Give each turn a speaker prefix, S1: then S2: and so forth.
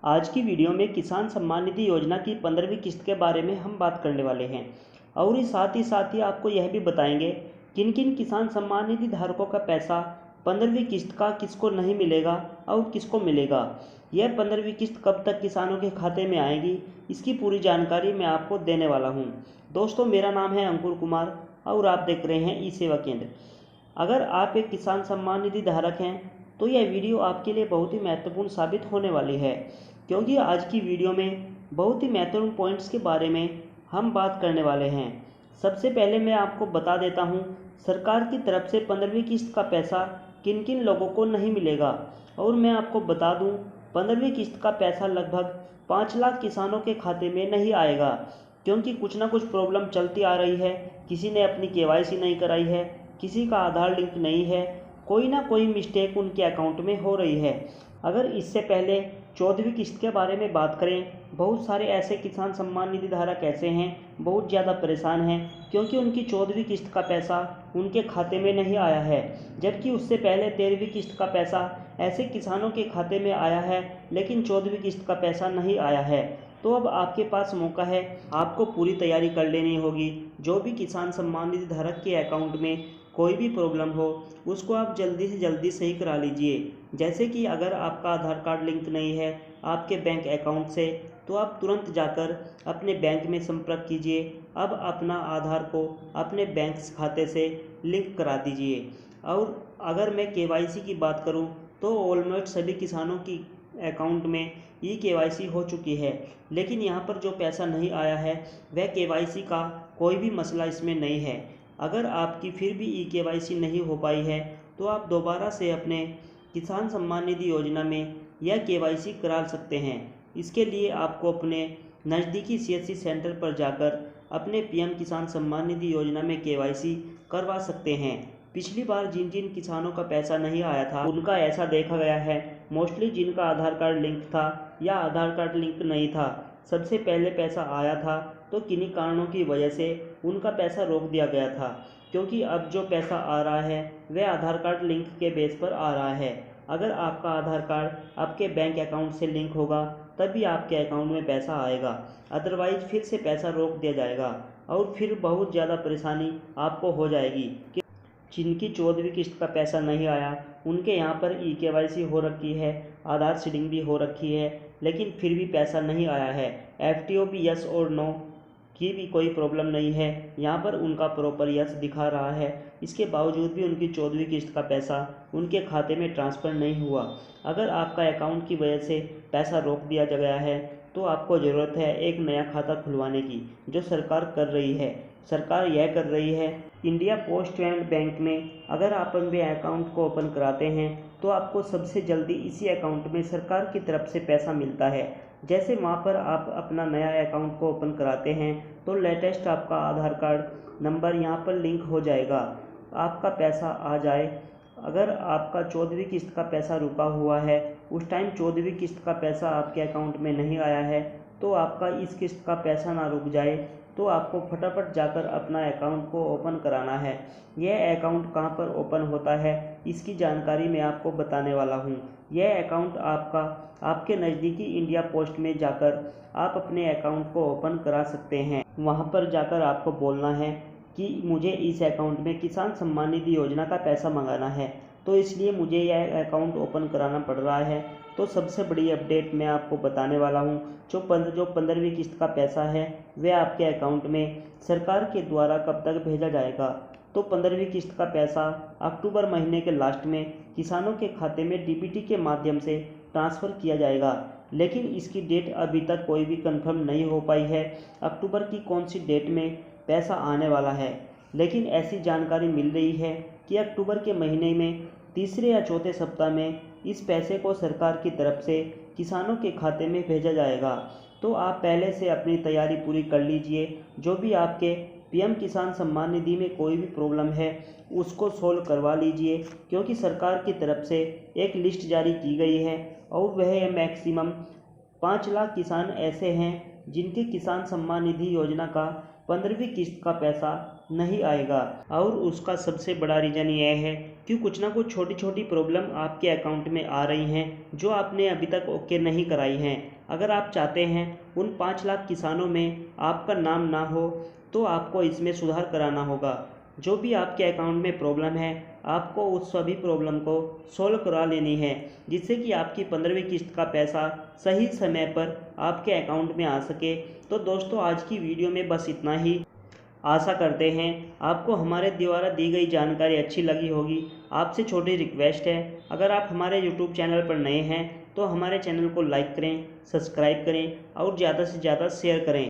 S1: आज की वीडियो में किसान सम्मान निधि योजना की 15वीं किस्त के बारे में हम बात करने वाले हैं और साथ ही आपको यह भी बताएंगे किन किन किसान सम्मान निधि धारकों का पैसा 15वीं किस्त का किसको नहीं मिलेगा और किसको मिलेगा। यह 15वीं किस्त कब तक किसानों के खाते में आएगी, इसकी पूरी जानकारी मैं आपको देने वाला हूं। दोस्तों, मेरा नाम है अंकुर कुमार और आप देख रहे हैं ई सेवा केंद्र। अगर आप एक किसान सम्मान निधि धारक हैं तो यह वीडियो आपके लिए बहुत ही महत्वपूर्ण साबित होने वाली है, क्योंकि आज की वीडियो में बहुत ही महत्वपूर्ण पॉइंट्स के बारे में हम बात करने वाले हैं। सबसे पहले मैं आपको बता देता हूं, सरकार की तरफ से 15वीं किस्त का पैसा किन किन लोगों को नहीं मिलेगा। और मैं आपको बता दूं, 15वीं किस्त का पैसा लगभग 5 लाख किसानों के खाते में नहीं आएगा, क्योंकि कुछ ना कुछ प्रॉब्लम चलती आ रही है। किसी ने अपनी केवाईसी नहीं कराई है, किसी का आधार लिंक नहीं है, कोई ना कोई मिस्टेक उनके अकाउंट में हो रही है। अगर इससे पहले 14वीं किस्त के बारे में बात करें, बहुत सारे ऐसे किसान सम्मान निधि धारक ऐसे हैं बहुत ज़्यादा परेशान हैं, क्योंकि उनकी 14वीं किस्त का पैसा उनके खाते में नहीं आया है, जबकि उससे पहले 13वीं किस्त का पैसा ऐसे किसानों के खाते में आया है, लेकिन 14वीं किस्त का पैसा नहीं आया है। तो अब आपके पास मौका है, आपको पूरी तैयारी कर लेनी होगी। जो भी किसान सम्मान निधि धारक के अकाउंट में कोई भी प्रॉब्लम हो, उसको आप जल्दी से जल्दी सही करा लीजिए। जैसे कि अगर आपका आधार कार्ड लिंक नहीं है आपके बैंक अकाउंट से, तो आप तुरंत जाकर अपने बैंक में संपर्क कीजिए। अब अपना आधार को अपने बैंक खाते से लिंक करा दीजिए। और अगर मैं केवाईसी की बात करूं, तो ऑलमोस्ट सभी किसानों की अकाउंट में ई केवाईसी हो चुकी है, लेकिन यहाँ पर जो पैसा नहीं आया है वह केवाईसी का कोई भी मसला इसमें नहीं है। अगर आपकी फिर भी ई केवाईसी नहीं हो पाई है, तो आप दोबारा से अपने किसान सम्मान निधि योजना में यह केवाईसी करा सकते हैं। इसके लिए आपको अपने नज़दीकी सीएससी सेंटर पर जाकर अपने पीएम किसान सम्मान निधि योजना में केवाईसी करवा सकते हैं। पिछली बार जिन जिन किसानों का पैसा नहीं आया था, उनका ऐसा देखा गया है, मोस्टली जिनका आधार कार्ड लिंक था या आधार कार्ड लिंक नहीं था, सबसे पहले पैसा आया था, तो किन्हीं कारणों की वजह से उनका पैसा रोक दिया गया था। क्योंकि अब जो पैसा आ रहा है वह आधार कार्ड लिंक के बेस पर आ रहा है। अगर आपका आधार कार्ड आपके बैंक अकाउंट से लिंक होगा तभी आपके अकाउंट में पैसा आएगा, अदरवाइज फिर से पैसा रोक दिया जाएगा और फिर बहुत ज़्यादा परेशानी आपको हो जाएगी। जिनकी 14वीं किस्त का पैसा नहीं आया, उनके यहाँ पर ई केवाईसी हो रखी है, आधार सीडिंग भी हो रखी है, लेकिन फिर भी पैसा नहीं आया है। एफटीओ भी यस और नो की भी कोई प्रॉब्लम नहीं है, यहाँ पर उनका प्रॉपर यस दिखा रहा है। इसके बावजूद भी उनकी 14वीं किस्त का पैसा उनके खाते में ट्रांसफ़र नहीं हुआ। अगर आपका अकाउंट की वजह से पैसा रोक दिया गया है, तो आपको ज़रूरत है एक नया खाता खुलवाने की, जो सरकार कर रही है। सरकार यह कर रही है, इंडिया पोस्ट पेमेंट बैंक में अगर आप अपने अकाउंट को ओपन कराते हैं तो आपको सबसे जल्दी इसी अकाउंट में सरकार की तरफ से पैसा मिलता है। जैसे वहाँ पर आप अपना नया अकाउंट को ओपन कराते हैं तो लेटेस्ट आपका आधार कार्ड नंबर यहाँ पर लिंक हो जाएगा, आपका पैसा आ जाए। अगर आपका 14वीं किस्त का पैसा रुका हुआ है, उस टाइम 14वीं किस्त का पैसा आपके अकाउंट में नहीं आया है, तो आपका इस किस्त का पैसा ना रुक जाए, तो आपको फटाफट जाकर अपना अकाउंट को ओपन कराना है। यह अकाउंट कहां पर ओपन होता है, इसकी जानकारी मैं आपको बताने वाला हूं। यह अकाउंट आपके नज़दीकी इंडिया पोस्ट में जाकर आप अपने अकाउंट को ओपन करा सकते हैं। वहां पर जाकर आपको बोलना है कि मुझे इस अकाउंट में किसान सम्मान निधि योजना का पैसा मंगाना है, तो इसलिए मुझे यह अकाउंट ओपन कराना पड़ रहा है। तो सबसे बड़ी अपडेट मैं आपको बताने वाला हूं, जो 15वीं किस्त का पैसा है वह आपके अकाउंट में सरकार के द्वारा कब तक भेजा जाएगा। तो 15वीं किस्त का पैसा अक्टूबर महीने के लास्ट में किसानों के खाते में डीबीटी के माध्यम से ट्रांसफ़र किया जाएगा, लेकिन इसकी डेट अभी तक कोई भी कंफर्म नहीं हो पाई है, अक्टूबर की कौन सी डेट में पैसा आने वाला है। लेकिन ऐसी जानकारी मिल रही है कि अक्टूबर के महीने में तीसरे या चौथे सप्ताह में इस पैसे को सरकार की तरफ से किसानों के खाते में भेजा जाएगा। तो आप पहले से अपनी तैयारी पूरी कर लीजिए। जो भी आपके पीएम किसान सम्मान निधि में कोई भी प्रॉब्लम है उसको सोल्व करवा लीजिए, क्योंकि सरकार की तरफ से एक लिस्ट जारी की गई है और वह मैक्सिमम 5 लाख किसान ऐसे हैं जिनके किसान सम्मान निधि योजना का 15वीं किस्त का पैसा नहीं आएगा। और उसका सबसे बड़ा रीज़न यह है कि कुछ ना कुछ छोटी छोटी प्रॉब्लम आपके अकाउंट में आ रही हैं जो आपने अभी तक ओके नहीं कराई हैं। अगर आप चाहते हैं उन 5 लाख किसानों में आपका नाम ना हो तो आपको इसमें सुधार कराना होगा। जो भी आपके अकाउंट में प्रॉब्लम है आपको उस सभी प्रॉब्लम को सॉल्व करा लेनी है, जिससे कि आपकी 15वीं किस्त का पैसा सही समय पर आपके अकाउंट में आ सके। तो दोस्तों आज की वीडियो में बस इतना ही। आशा करते हैं आपको हमारे द्वारा दी गई जानकारी अच्छी लगी होगी। आपसे छोटी रिक्वेस्ट है, अगर आप हमारे यूट्यूब चैनल पर नए हैं तो हमारे चैनल को लाइक करें, सब्सक्राइब करें और ज़्यादा से ज़्यादा शेयर करें।